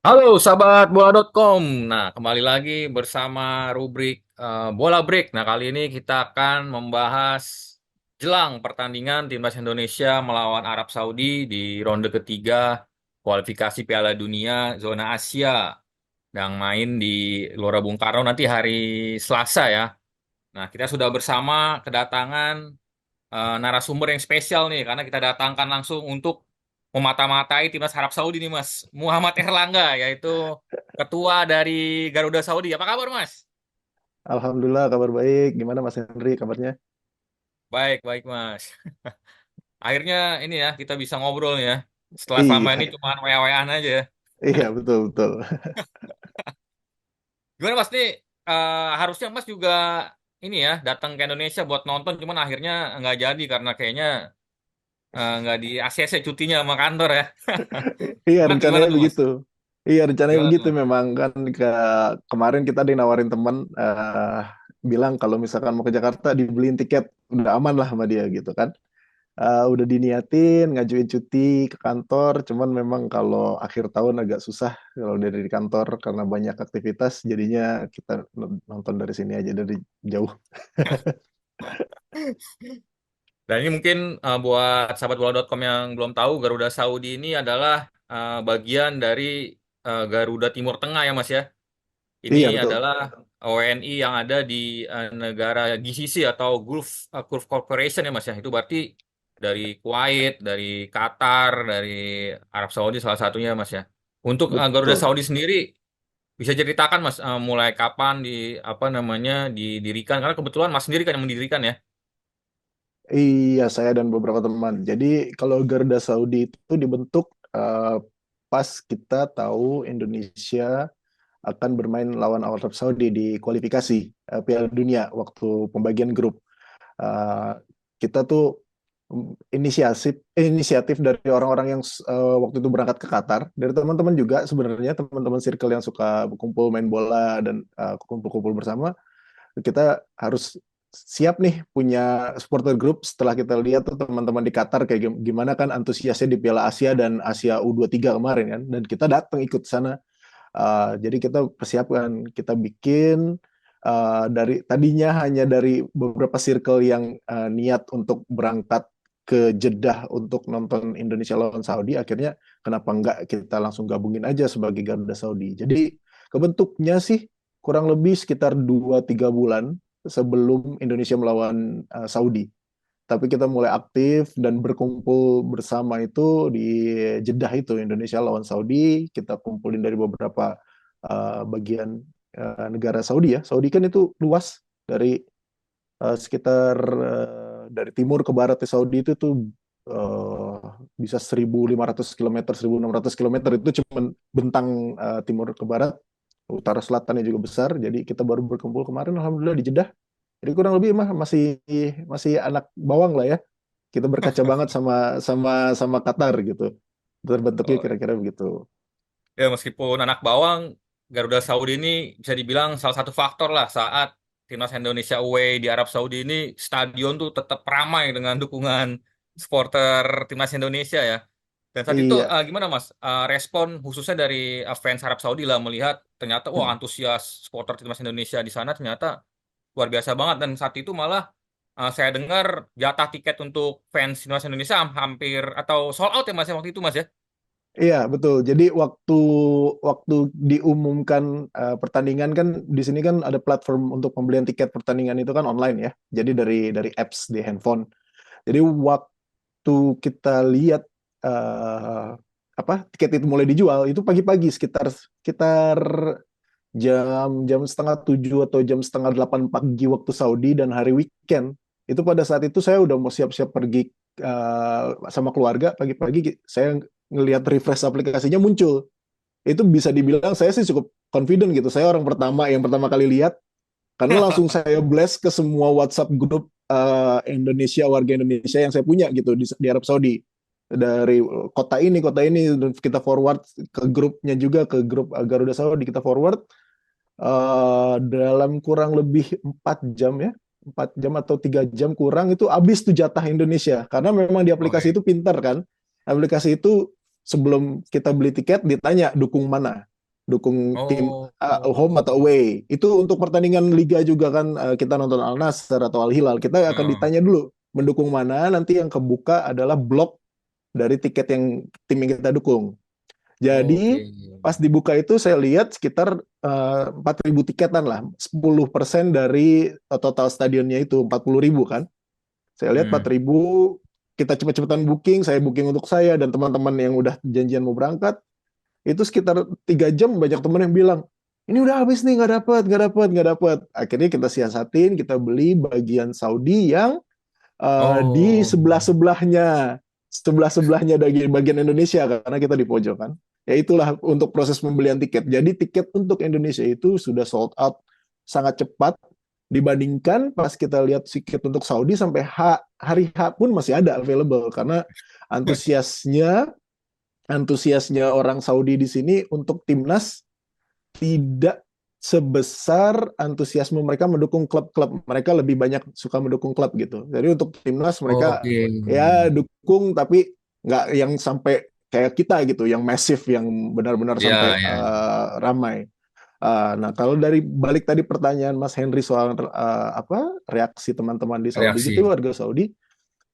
Halo sahabat bola.com. Nah, kembali lagi bersama rubrik Bola Break. Nah, kali ini kita akan membahas jelang pertandingan timnas Indonesia melawan Arab Saudi di ronde ketiga kualifikasi Piala Dunia zona Asia yang main di Gelora Bung Karno nanti hari Selasa ya. Nah, kita sudah bersama kedatangan narasumber yang spesial nih karena kita datangkan langsung untuk memata-matai timnas Arab Saudi nih Mas. Muhammad Erlangga yaitu ketua dari Garuda Saudi. Apa kabar Mas? Alhamdulillah kabar baik. Gimana Mas Henry kabarnya? Baik, baik Mas. Akhirnya ini ya kita bisa ngobrol ya. Setelah selama ini Iya, cuma WA-WAan aja ya. iya betul betul. Gimana Mas nih harusnya Mas juga ini ya datang ke Indonesia buat nonton cuman akhirnya nggak jadi karena kayaknya nggak di ACC cutinya sama kantor ya. Iya Mas gimana rencananya tuh Mas? begitu. Iya rencananya Gimana tuh begitu Mas? memang kan kemarin kita dinawarin teman bilang kalau misalkan mau ke Jakarta dibeliin tiket udah aman lah sama dia gitu kan. Udah diniatin ngajuin cuti ke kantor, cuman memang kalau akhir tahun agak susah kalau dari kantor karena banyak aktivitas, jadinya kita nonton dari sini aja dari jauh. Dan ini mungkin buat sahabat bola.com yang belum tahu, Garuda Saudi ini adalah bagian dari Garuda Timur Tengah ya Mas ya. Ini Iya betul. adalah WNI yang ada di negara GCC atau Gulf Corporation ya Mas ya. Itu berarti dari Kuwait, dari Qatar, dari Arab Saudi salah satunya Mas ya. Untuk Garuda Betul. Saudi sendiri bisa ceritakan Mas mulai kapan di apa namanya didirikan? Karena kebetulan Mas sendiri kan yang mendirikan ya. Iya, saya dan beberapa teman. Jadi kalau Garuda Saudi itu dibentuk pas kita tahu Indonesia akan bermain lawan Arab Saudi di kualifikasi Piala Dunia waktu pembagian grup. Eh, kita tuh inisiatif dari orang-orang yang waktu itu berangkat ke Qatar, dari teman-teman juga sebenarnya teman-teman circle yang suka kumpul main bola dan kumpul-kumpul bersama kita harus siap nih punya supporter group setelah kita lihat tuh teman-teman di Qatar kayak gimana kan antusiasnya di Piala Asia dan Asia U23 kemarin kan dan kita datang ikut sana. Jadi kita persiapkan, kita bikin dari tadinya hanya dari beberapa circle yang niat untuk berangkat ke Jeddah untuk nonton Indonesia lawan Saudi, akhirnya kenapa enggak kita langsung gabungin aja sebagai Garuda Saudi. Jadi kebentuknya sih kurang lebih sekitar 2-3 bulan sebelum Indonesia melawan Saudi. Tapi kita mulai aktif dan berkumpul bersama itu di Jeddah itu Indonesia lawan Saudi. Kita kumpulin dari beberapa bagian negara Saudi ya. Saudi kan itu luas dari sekitar dari timur ke barat di Saudi itu tuh eh, bisa 1.500 km, 1.600 km itu cuma bentang timur ke barat, utara selatannya juga besar. Jadi kita baru berkumpul kemarin, alhamdulillah di Jeddah. Jadi kurang lebih mah masih masih anak bawang lah ya. Kita berkaca banget sama sama sama Qatar gitu. Terbentuknya Oh, kira-kira begitu. ya, meskipun anak bawang, Garuda Saudi ini bisa dibilang salah satu faktor lah saat timnas Indonesia away di Arab Saudi ini stadion tuh tetap ramai dengan dukungan supporter timnas Indonesia ya. Dan saat itu Iya. gimana Mas? Respon khususnya dari fans Arab Saudi lah melihat ternyata wah Hmm. antusias supporter timnas Indonesia di sana ternyata luar biasa banget dan saat itu malah saya dengar jatah tiket untuk fans timnas Indonesia hampir atau sold out ya Mas ya waktu itu Mas ya. Iya, betul. Jadi waktu waktu diumumkan pertandingan kan di sini kan ada platform untuk pembelian tiket pertandingan itu kan online ya. Jadi dari apps di handphone. Jadi waktu kita lihat eh, apa tiket itu mulai dijual itu pagi-pagi sekitar sekitar jam jam setengah 7 atau jam setengah 8 pagi waktu Saudi dan hari weekend. Itu pada saat itu saya udah mau siap-siap pergi sama keluarga pagi-pagi saya ngelihat refresh aplikasinya muncul. Itu bisa dibilang saya sih cukup confident gitu. Saya orang pertama yang pertama kali lihat karena langsung saya blast ke semua WhatsApp grup Indonesia warga Indonesia yang saya punya gitu di Arab Saudi dari kota ini kita forward ke grupnya juga ke grup Garuda Saudi kita forward dalam kurang lebih 4 jam ya 4 jam atau 3 jam kurang itu habis tuh jatah Indonesia karena memang di aplikasi Oke. itu pintar kan aplikasi itu sebelum kita beli tiket ditanya dukung mana dukung tim home atau Oh, away. Itu untuk pertandingan liga juga kan, kita nonton Al Nassr atau Al Hilal, kita akan heeh. ditanya dulu mendukung mana, nanti yang kebuka adalah blok dari tiket yang tim yang kita dukung. Oke. Jadi pas dibuka itu saya lihat sekitar 4.000 tiketan lah, 10% dari total stadionnya itu 40.000 kan. Saya lihat Hmm. 4.000, kita cepet-cepetan booking, saya booking untuk saya dan teman-teman yang udah janjian mau berangkat, itu sekitar 3 jam banyak teman yang bilang, ini udah habis nih, nggak dapat, nggak dapat, nggak dapat. Akhirnya kita siasatin, kita beli bagian Saudi yang di Oh, sebelah sebelahnya dari bagian Indonesia karena kita di pojok kan. Ya itulah untuk proses pembelian tiket. Jadi tiket untuk Indonesia itu sudah sold out sangat cepat dibandingkan pas kita lihat tiket untuk Saudi sampai hari H pun masih ada available karena antusiasnya antusiasnya orang Saudi di sini untuk timnas tidak sebesar antusiasme mereka mendukung klub-klub. Mereka lebih banyak suka mendukung klub gitu. Jadi untuk timnas mereka oke. ya dukung tapi nggak yang sampai kayak kita gitu, yang masif, yang benar-benar Ya, sampai ya. ramai. Nah, kalau dari balik tadi pertanyaan Mas Henry soal apa reaksi teman-teman di Saudi gitu, Reaksi. warga Saudi,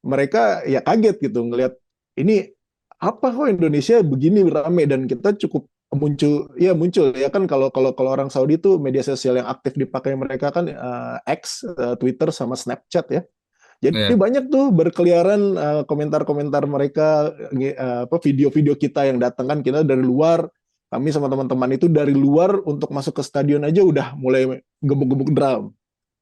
mereka ya kaget gitu ngelihat ini apa kok Indonesia begini rame dan kita cukup muncul ya kan kalau kalau kalau orang Saudi itu media sosial yang aktif dipakai mereka kan X, Twitter sama Snapchat ya. Jadi Ya. banyak tuh berkeliaran komentar-komentar mereka, apa video-video kita yang datang kan kita dari luar, kami sama teman-teman itu dari luar untuk masuk ke stadion aja udah mulai gebuk-gebuk drum,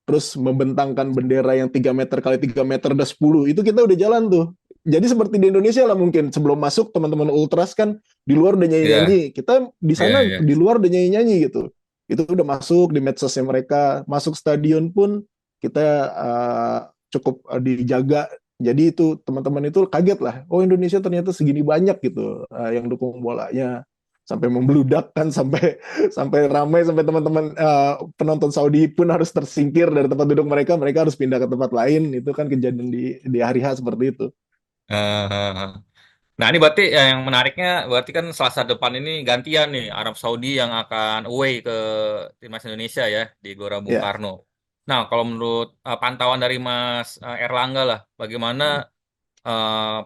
terus membentangkan bendera yang 3 meter kali 3 meter udah 10, itu kita udah jalan tuh. Jadi seperti di Indonesia lah mungkin sebelum masuk teman-teman Ultras kan di luar udah Ya, nyanyi-nyanyi. Kita di ya, sana ya. di luar udah nyanyi-nyanyi gitu. Itu udah masuk di medsosnya mereka, masuk stadion pun kita cukup dijaga. Jadi itu teman-teman itu kaget lah. Oh Indonesia ternyata segini banyak gitu yang dukung bolanya, sampai membludak kan, sampai sampai ramai, sampai teman-teman penonton Saudi pun harus tersingkir dari tempat duduk mereka, mereka harus pindah ke tempat lain. Itu kan kejadian di hari H seperti itu. Eh, Nah, ini berarti yang menariknya berarti kan Selasa depan ini gantian nih Arab Saudi yang akan away ke timnas Indonesia ya di Gelora Bung Ya. Karno. Nah, kalau menurut pantauan dari Mas Erlangga lah, bagaimana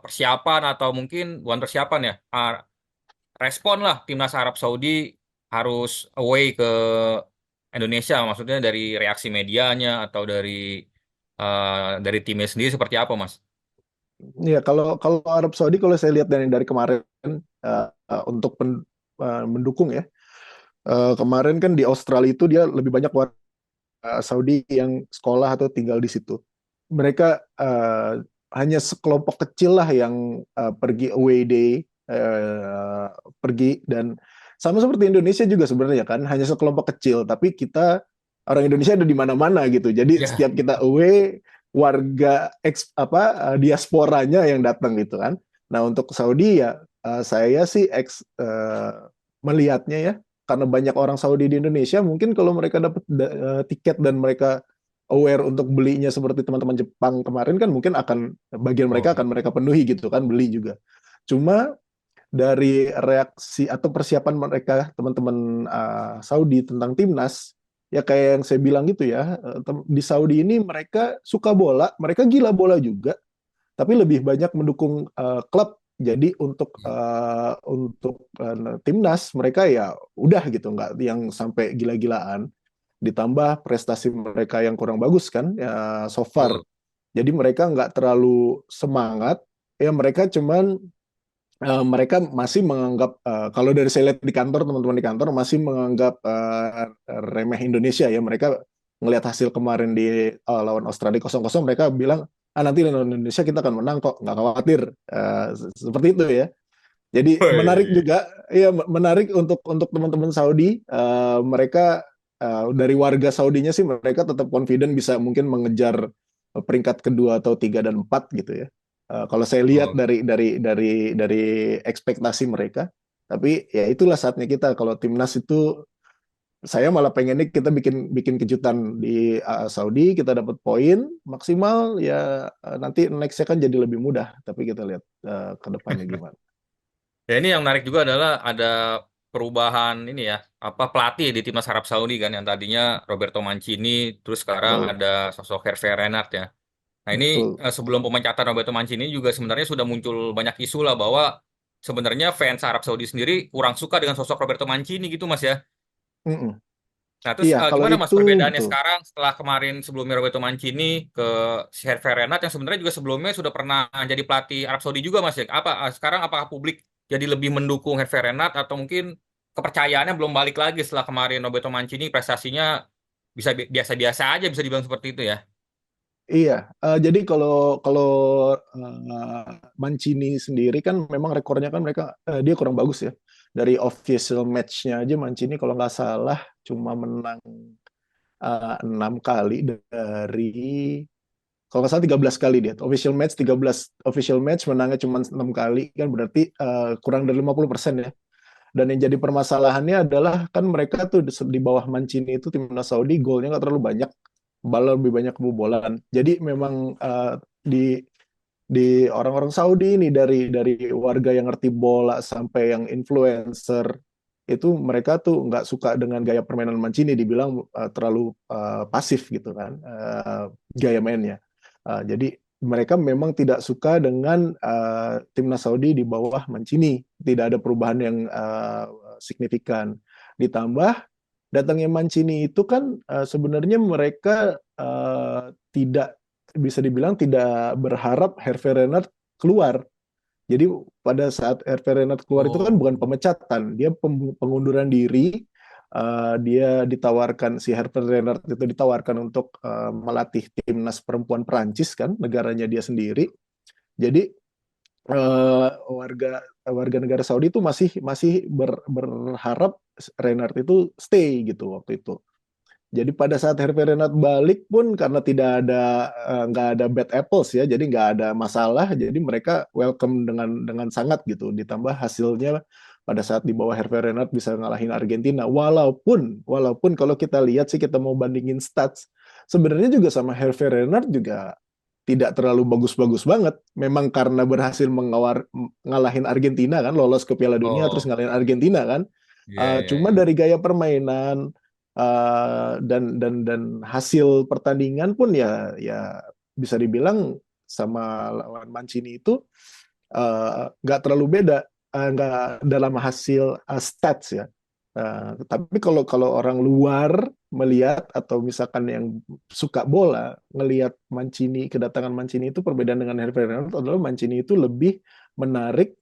persiapan atau mungkin bukan persiapan ya, respon lah timnas Arab Saudi harus away ke Indonesia, maksudnya dari reaksi medianya atau dari timnya sendiri seperti apa, Mas? Ya, kalau kalau Arab Saudi, kalau saya lihat dari kemarin untuk mendukung ya, kemarin kan di Australia itu dia lebih banyak warga Saudi yang sekolah atau tinggal di situ. Mereka hanya sekelompok kecil lah yang pergi away day, uh, pergi, dan sama seperti Indonesia juga sebenarnya kan, hanya sekelompok kecil, tapi kita orang Indonesia ada di mana-mana gitu. Jadi Ya. setiap kita away, warga diasporanya yang datang gitu kan. Nah untuk Saudi ya, saya sih melihatnya ya, karena banyak orang Saudi di Indonesia, mungkin kalau mereka dapat tiket dan mereka aware untuk belinya seperti teman-teman Jepang kemarin kan, mungkin akan bagian Oh, mereka akan mereka penuhi gitu kan, beli juga. Cuma dari reaksi atau persiapan mereka teman-teman Saudi tentang timnas, ya kayak yang saya bilang gitu ya, di Saudi ini mereka suka bola, mereka gila bola juga, tapi lebih banyak mendukung klub. Jadi untuk timnas mereka ya udah gitu, nggak yang sampai gila-gilaan. Ditambah prestasi mereka yang kurang bagus kan, ya, so far. betul. Jadi mereka nggak terlalu semangat. Ya mereka cuman mereka masih menganggap, kalau dari saya lihat di kantor, teman-teman di kantor masih menganggap remeh Indonesia ya. Mereka ngelihat hasil kemarin di lawan Australia 0-0, mereka bilang, nanti lawan Indonesia kita akan menang kok, nggak khawatir. Seperti itu ya. Jadi menarik Wih. juga, ya menarik untuk teman-teman Saudi. Mereka dari warga Saudinya sih mereka tetap confident bisa mungkin mengejar peringkat kedua atau tiga dan empat gitu ya. Kalau saya lihat Oh. dari ekspektasi mereka, tapi ya itulah saatnya kita. Kalau timnas itu saya malah pengennya kita bikin bikin kejutan di Saudi, kita dapat poin maksimal ya, nanti nextnya kan jadi lebih mudah. Tapi kita lihat ke depannya gimana. Ya ini yang menarik juga adalah ada perubahan ini ya, apa pelatih di timnas Arab Saudi kan yang tadinya Roberto Mancini, terus sekarang Betul, ada sosok Hervé Renard ya. Nah ini betul. sebelum pemecatan Roberto Mancini juga sebenarnya sudah muncul banyak isu lah bahwa sebenarnya fans Arab Saudi sendiri kurang suka dengan sosok Roberto Mancini gitu Mas ya. Mm-mm. Nah, terus Iya, kalau gimana Mas itu perbedaannya betul. sekarang setelah kemarin sebelumnya Roberto Mancini ke Hervé Renard yang sebenarnya juga sebelumnya sudah pernah jadi pelatih Arab Saudi juga Mas ya? Apa sekarang apakah publik jadi lebih mendukung Hervé Renard atau mungkin kepercayaannya belum balik lagi setelah kemarin Roberto Mancini prestasinya bisa biasa-biasa aja bisa dibilang seperti itu ya? Iya, jadi kalau kalau Mancini sendiri kan memang rekornya kan mereka dia kurang bagus ya. Dari official match-nya aja Mancini kalau nggak salah cuma menang 6 kali dari kalau nggak salah 13 kali dia. Official match 13 official match menangnya cuma 6 kali kan berarti kurang dari 50% ya. Dan yang jadi permasalahannya adalah kan mereka tuh di bawah Mancini itu timnas Saudi golnya nggak terlalu banyak, bal lebih banyak kebobolan. Jadi memang di orang-orang Saudi ini dari warga yang ngerti bola sampai yang influencer itu mereka tuh nggak suka dengan gaya permainan Mancini, dibilang terlalu pasif gitu kan gaya mainnya. Jadi mereka memang tidak suka dengan timnas Saudi di bawah Mancini, tidak ada perubahan yang signifikan. Ditambah datangnya Mancini itu kan sebenarnya mereka tidak bisa dibilang tidak berharap Hervé Renard keluar. Jadi pada saat Hervé Renard keluar itu kan bukan Oh, pemecatan, dia pengunduran diri. Dia ditawarkan si Hervé Renard itu ditawarkan untuk melatih timnas perempuan Perancis kan, negaranya dia sendiri. Jadi warga warga negara Saudi itu masih masih berharap Renard itu stay gitu waktu itu. Jadi pada saat Hervé Renard balik pun karena tidak ada nggak ada bad apples ya, jadi nggak ada masalah, jadi mereka welcome dengan sangat gitu. Ditambah hasilnya pada saat di bawah Hervé Renard bisa ngalahin Argentina. Walaupun kalau kita lihat sih kita mau bandingin stats, sebenarnya juga sama Hervé Renard juga tidak terlalu bagus-bagus banget. Memang karena berhasil ngalahin Argentina kan, lolos ke Piala Dunia terus oh, ngalahin Argentina kan. iya iya Cuma iya. dari gaya permainan dan hasil pertandingan pun ya bisa dibilang sama lawan Mancini itu nggak terlalu beda, nggak dalam hasil stats ya. Tapi kalau kalau orang luar melihat atau misalkan yang suka bola ngelihat Mancini, kedatangan Mancini itu perbedaan dengan Hervé Renard adalah Mancini itu lebih menarik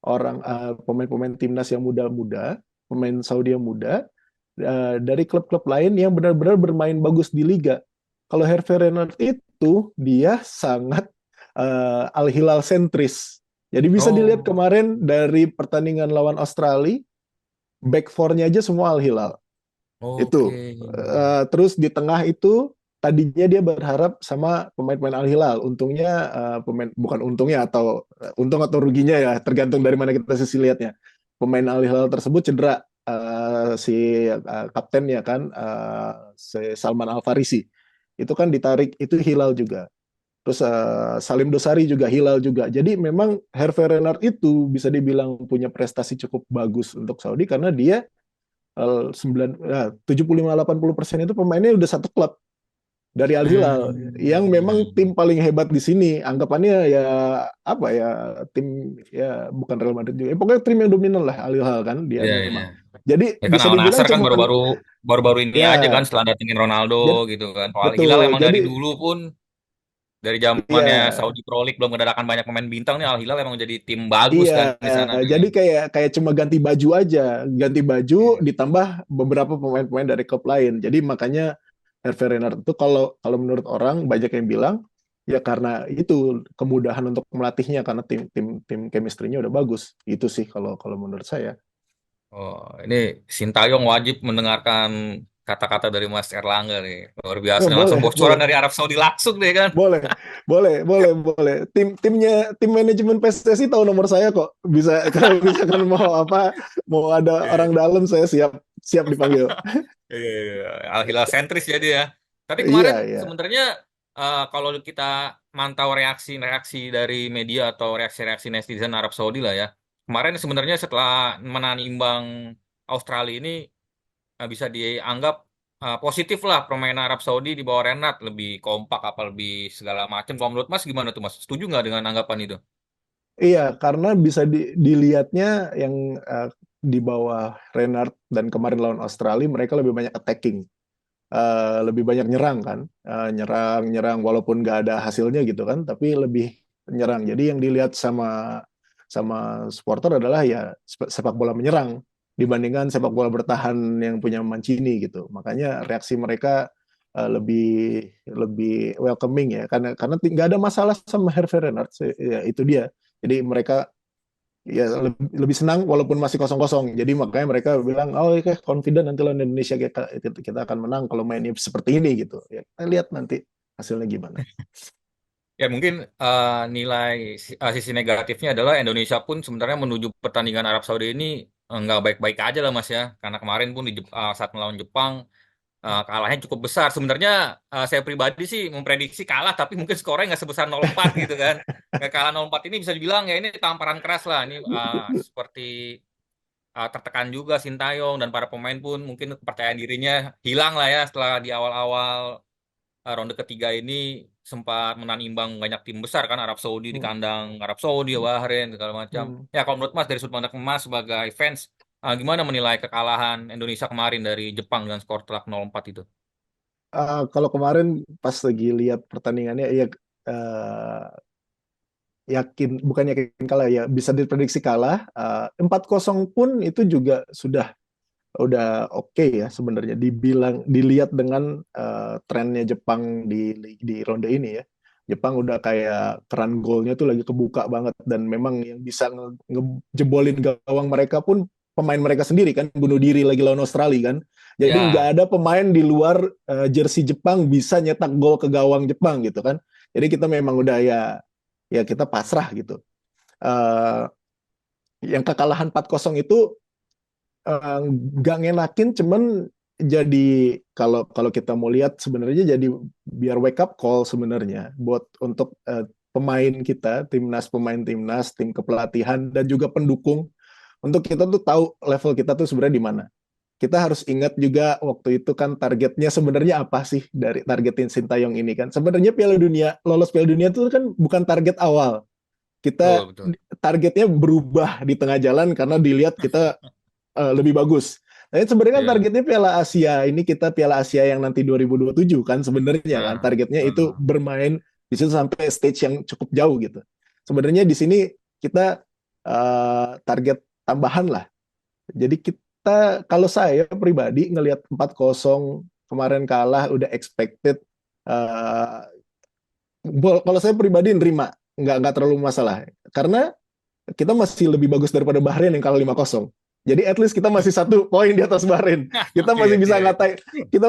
orang pemain-pemain timnas yang muda-muda, pemain Saudi yang muda dari klub-klub lain yang benar-benar bermain bagus di liga. Kalau Hervé Renard itu dia sangat Al Hilal sentris. Jadi bisa dilihat Oh, kemarin dari pertandingan lawan Australia, back four-nya aja semua Al Hilal. oke. Itu. Terus di tengah itu tadinya dia berharap sama pemain-pemain Al Hilal. Untungnya pemain bukan untungnya atau untung atau ruginya ya tergantung dari mana kita sisi lihatnya. Pemain Al Hilal tersebut cedera, si kaptennya kan si Salman Al Farisi. Itu kan ditarik itu Hilal juga. Terus Salim Dosari juga Hilal juga. Jadi memang Hervé Renard itu bisa dibilang punya prestasi cukup bagus untuk Saudi karena dia 75-80% itu pemainnya udah satu klub dari Al Hilal yang memang tim Hmm. paling hebat di sini. Anggapannya ya apa ya, tim ya bukan Real Madrid juga. Pokoknya tim yang dominan lah Al Hilal kan dia Iya, iya. memang. Jadi Ya kan bisa Al dibilang Nassr kan cuman baru-baru ini aja kan ya setelah datengin Ronaldo jadi gitu kan. Kalau Al Hilal betul. emang dari Jadi dulu pun dari zamannya ya Saudi Pro League belum mendatangkan banyak pemain bintang nih Al Hilal emang jadi tim bagus iya, kan di sana juga. jadi kayak kayak cuma ganti baju aja, ganti baju Iya. ditambah beberapa pemain-pemain dari klub lain. Jadi makanya Hervé Renard itu kalau kalau menurut orang banyak yang bilang ya karena itu kemudahan untuk melatihnya karena tim tim tim chemistry-nya udah bagus. Itu sih kalau kalau menurut saya. Oh, ini Sintayong wajib mendengarkan kata-kata dari Mas Erlangga nih. Luar biasa nih, langsung Boleh, bocoran boleh. dari Arab Saudi langsung deh kan. Boleh. Tim manajemen PSSI tahu nomor saya kok. Bisa kalau misalkan mau apa, mau ada Iya, orang dalam saya siap siap dipanggil. iya, iya. Al Hilal sentris jadi ya. Tapi kemarin Iya, iya. sebenarnya kalau kita mantau reaksi-reaksi dari media atau reaksi-reaksi netizen Arab Saudi lah ya. Kemarin sebenarnya setelah menahan imbang Australia ini bisa dianggap positif lah permainan Arab Saudi di bawah Renat, lebih kompak apa lebih segala macam. Kalau menurut Mas gimana tuh Mas? Setuju nggak dengan anggapan itu? Iya, karena bisa dilihatnya yang di bawah Renard dan kemarin lawan Australia, mereka lebih banyak attacking, lebih banyak nyerang kan. Nyerang walaupun nggak ada hasilnya gitu kan, tapi lebih nyerang. Jadi yang dilihat sama sama supporter adalah ya sepak bola menyerang dibandingkan sepak bola bertahan yang punya Mancini gitu. Makanya reaksi mereka lebih lebih welcoming ya, karena nggak ada masalah sama Hervé Renard, ya itu dia. Jadi mereka ya lebih senang walaupun masih kosong-kosong. Jadi makanya mereka bilang, oh oke, confident nanti lawan Indonesia kita akan menang kalau mainnya seperti ini gitu. Ya, kita lihat nanti hasilnya gimana. Ya mungkin nilai sisi negatifnya adalah Indonesia pun sebenarnya menuju pertandingan Arab Saudi ini nggak baik-baik aja lah Mas ya. Karena kemarin pun saat melawan Jepang kalahnya cukup besar. Sebenarnya saya pribadi sih memprediksi kalah, tapi mungkin skornya nggak sebesar 0-4 gitu kan. Nggak kalah 0-4 ini bisa dibilang ya ini tamparan keras lah. Ini seperti tertekan juga Sintayong dan para pemain pun mungkin kepercayaan dirinya hilang lah ya setelah di awal-awal ronde ketiga ini sempat menahan imbang banyak tim besar kan Arab Saudi di Hmm. kandang Arab Saudi, Bahrain segala macam. Hmm. Ya kalau menurut Mas dari sudut pandang Mas sebagai fans gimana menilai kekalahan Indonesia kemarin dari Jepang dengan skor telak 0-4 itu? Kalau kemarin pas lagi lihat pertandingannya, ya uh, yakin, bukan yakin kalah ya, bisa diprediksi kalah. 4-0 pun itu juga udah oke ya sebenarnya, dilihat dengan trennya Jepang di ronde ini ya. Jepang udah kayak keran golnya tuh lagi kebuka banget, dan memang yang bisa ngejebolin gawang mereka pun pemain mereka sendiri kan, bunuh diri lagi lawan Australia kan. Jadi nggak Ya, ada pemain di luar jersey Jepang bisa nyetak gol ke gawang Jepang gitu kan. Jadi kita memang udah ya kita pasrah gitu. Uh, yang kekalahan 4-0 itu nggak ngenakin, cuman jadi kalau kalau kita mau lihat sebenarnya jadi biar wake up call sebenarnya buat untuk pemain kita, pemain timnas, tim kepelatihan dan juga pendukung, untuk kita tuh tahu level kita tuh sebenarnya di mana. Kita harus ingat juga waktu itu kan targetnya sebenarnya apa sih dari targetin Sintayong ini kan. Sebenarnya Piala Dunia, lolos Piala Dunia itu kan bukan target awal. betul Kita betul. targetnya berubah di tengah jalan karena dilihat kita lebih bagus. Nah, sebenarnya kan Ya. targetnya Piala Asia. Ini kita Piala Asia yang nanti 2027 kan sebenarnya kan. Nah, Targetnya itu nah. bermain di situ sampai stage yang cukup jauh gitu. Sebenarnya di sini kita target tambahan lah. Jadi kita, kalau saya pribadi ngelihat 4-0 kemarin kalah udah expected. Uh, Kalau saya pribadi nerima, nggak terlalu masalah. Karena kita masih lebih bagus daripada Bahrain yang kalah 5-0. Jadi at least kita masih 1 poin di atas Bahrain. Kita Oke masih bisa oke. ngatain, kita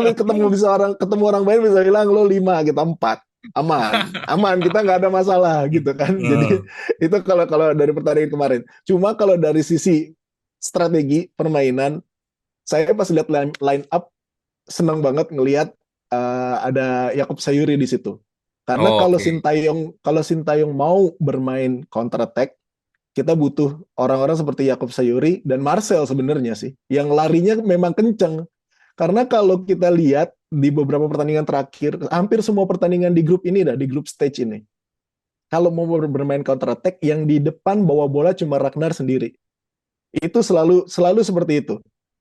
ketemu orang Bahrain bisa bilang lo 5, kita 4. Aman, aman, kita nggak ada masalah gitu kan. Jadi Hmm. itu kalau kalau dari pertandingan kemarin. Cuma kalau dari sisi strategi permainan, saya pas lihat line up senang banget ngelihat ada Yakup Sayuri di situ. Karena Oke. Kalau Sintayong mau bermain counter attack, kita butuh orang-orang seperti Yakup Sayuri dan Marcel sebenarnya sih, yang larinya memang kenceng. Karena kalau kita lihat di beberapa pertandingan terakhir, hampir semua pertandingan di grup ini dah, di grup stage ini, kalau mau bermain counter attack, yang di depan bawa bola cuma Ragnar sendiri. Itu selalu selalu seperti itu.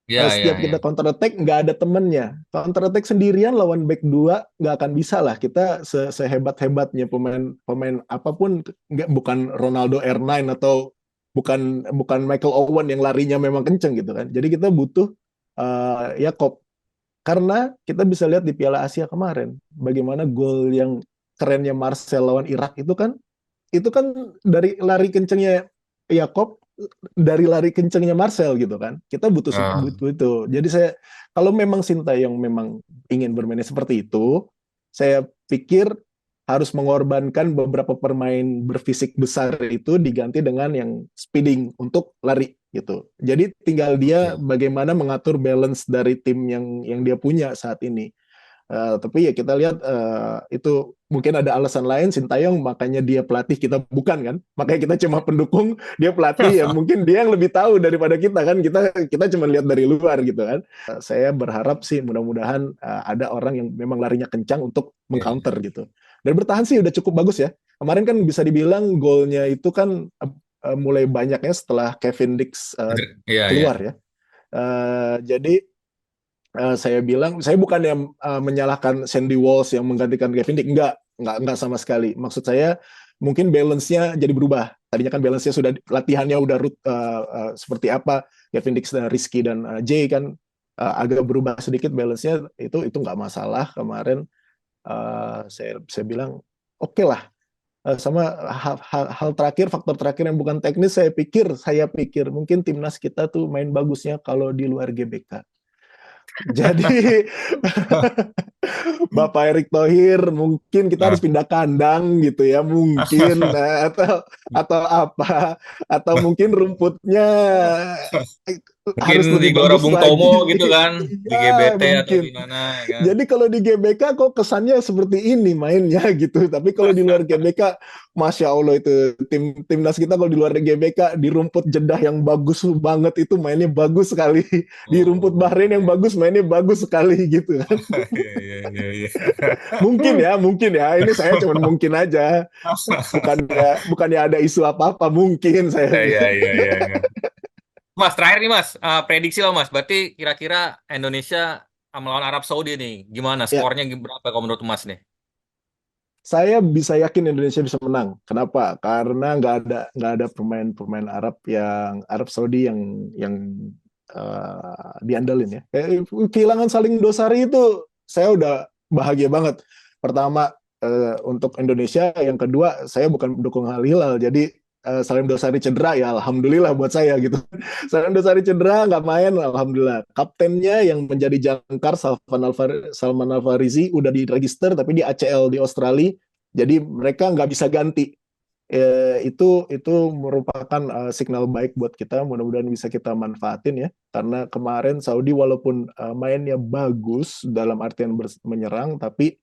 Ya Setiap ya kita ya. counter attack nggak ada temennya. Counter attack sendirian lawan back 2 nggak akan bisa lah. Kita sehebat-hebatnya pemain apapun, nggak, bukan Ronaldo R9 atau bukan bukan Michael Owen yang larinya memang kenceng gitu kan. Jadi kita butuh Yakob, karena kita bisa lihat di Piala Asia kemarin bagaimana gol yang kerennya Marcel lawan Irak itu kan dari lari kencengnya Yakob, dari lari kencengnya Marcel gitu kan. Kita butuh Ah, butuh itu. Jadi saya, kalau memang Sintayong memang ingin bermain seperti itu, saya pikir harus mengorbankan beberapa pemain berfisik besar itu diganti dengan yang speeding untuk lari gitu. Jadi tinggal dia oke. bagaimana mengatur balance dari tim yang dia punya saat ini. Tapi ya kita lihat itu mungkin ada alasan lain Sintayong makanya dia pelatih kita bukan kan, makanya kita cuma pendukung dia pelatih ya mungkin dia yang lebih tahu daripada kita kan, kita cuma lihat dari luar gitu kan. Saya berharap sih mudah-mudahan ada orang yang memang larinya kencang untuk Iya, iya. mengcounter gitu dan bertahan sih udah cukup bagus ya. Kemarin kan bisa dibilang golnya itu kan mulai banyaknya setelah Kevin Dix Iya, iya. keluar ya. Jadi saya bilang, saya bukan yang menyalahkan Sandy Walsh yang menggantikan Kevin Dick, enggak sama sekali. Maksud saya mungkin balance-nya jadi berubah. Tadinya kan balance-nya sudah latihannya udah seperti apa Kevin Dix dan Rizky dan Jay kan agak berubah sedikit balance-nya itu nggak masalah. Kemarin saya bilang oke lah. Sama hal terakhir, faktor terakhir yang bukan teknis, saya pikir mungkin timnas kita tuh main bagusnya kalau di luar GBK. Jadi Bapak Erick Thohir mungkin kita harus Nah, pindah kandang gitu ya mungkin atau apa atau mungkin rumputnya mungkin harus di lebih Gelora bagus Bung Tomo lagi. gitu kan, di Iya GBT atau mungkin. gimana ya kan. Jadi kalau di GBK kok kesannya seperti ini mainnya gitu. Tapi kalau di luar GBK, masya Allah itu timnas kita kalau di luar GBK di rumput Jeddah yang bagus banget itu mainnya bagus sekali. Di rumput Oh, Bahrain yang bagus mainnya bagus sekali gitu kan. iya, iya, iya, iya. Mungkin ya. Ini saya cuma mungkin aja. Bukannya ada isu apa-apa mungkin saya Iya, iya, bilang. iya, iya, iya. Mas, terakhir nih Mas, prediksi lo Mas. Berarti kira-kira Indonesia melawan Arab Saudi nih, gimana? Ya, Skornya berapa kalau menurut Mas nih? saya bisa yakin Indonesia bisa menang. Kenapa? Karena nggak ada pemain-pemain Arab Saudi yang diandalin ya. Kehilangan Saling Dosari itu saya udah bahagia banget. Pertama untuk Indonesia, yang kedua saya bukan pendukung Al Hilal, jadi Salim Dosari cedera ya alhamdulillah buat saya gitu. Salim Dosari cedera nggak main alhamdulillah. Kaptennya yang menjadi jangkar Salman Al Farisi udah diregister tapi di ACL di Australia, jadi mereka nggak bisa ganti. Itu merupakan signal baik buat kita, mudah-mudahan bisa kita manfaatin ya, karena kemarin Saudi walaupun mainnya bagus dalam artian menyerang tapi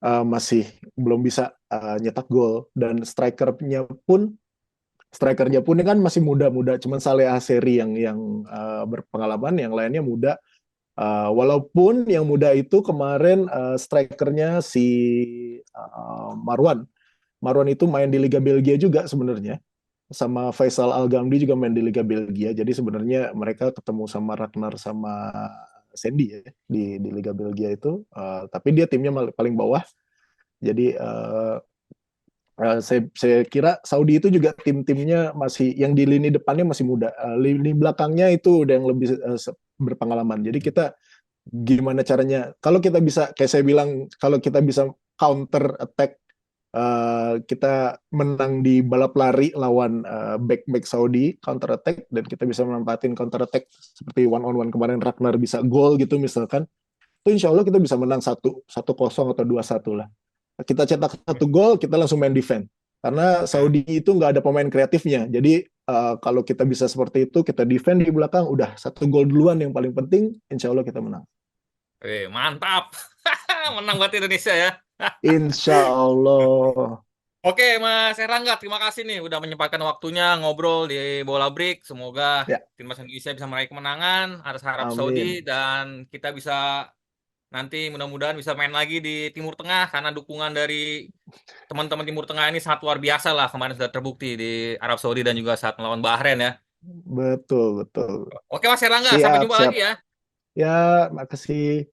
masih belum bisa nyetak gol, dan strikernya pun ini kan masih muda-muda, cuman Saleh Aseri yang berpengalaman, yang lainnya muda. Walaupun yang muda itu kemarin strikernya si Marwan. Marwan itu main di Liga Belgia juga sebenarnya. Sama Faisal Al-Ghamdi juga main di Liga Belgia. Jadi sebenarnya mereka ketemu sama Ragnar sama Sandy ya di Liga Belgia itu. Tapi dia timnya paling bawah. Jadi saya kira Saudi itu juga tim-timnya masih yang di lini depannya masih muda. Lini belakangnya itu udah yang lebih berpengalaman. Jadi kita gimana caranya? Kalau kita bisa, kayak saya bilang, kalau kita bisa counter attack, kita menang di balap lari lawan back Saudi counter attack, dan kita bisa memanfaatin counter attack seperti one on one kemarin Ragnar bisa gol gitu misalkan, itu insya Allah kita bisa menang 1-0 atau 2-1 lah. Kita cetak satu gol, kita langsung main defense. Karena Saudi itu nggak ada pemain kreatifnya. Jadi kalau kita bisa seperti itu, kita defend di belakang, udah satu gol duluan yang paling penting, insya Allah kita menang. Mantap. Menang buat Indonesia ya. Insya Allah. Oke, Mas Erlangga, terima kasih nih udah menyempatkan waktunya ngobrol di Bola Break. Semoga Ya, timnas Indonesia bisa meraih kemenangan atas Arab Saudi amin. dan kita bisa nanti mudah-mudahan bisa main lagi di Timur Tengah karena dukungan dari teman-teman Timur Tengah ini sangat luar biasa lah, kemarin sudah terbukti di Arab Saudi dan juga saat melawan Bahrain ya. Betul, betul. Oke Mas Erlangga, sampai Siap, jumpa siap. lagi ya. Ya, makasih.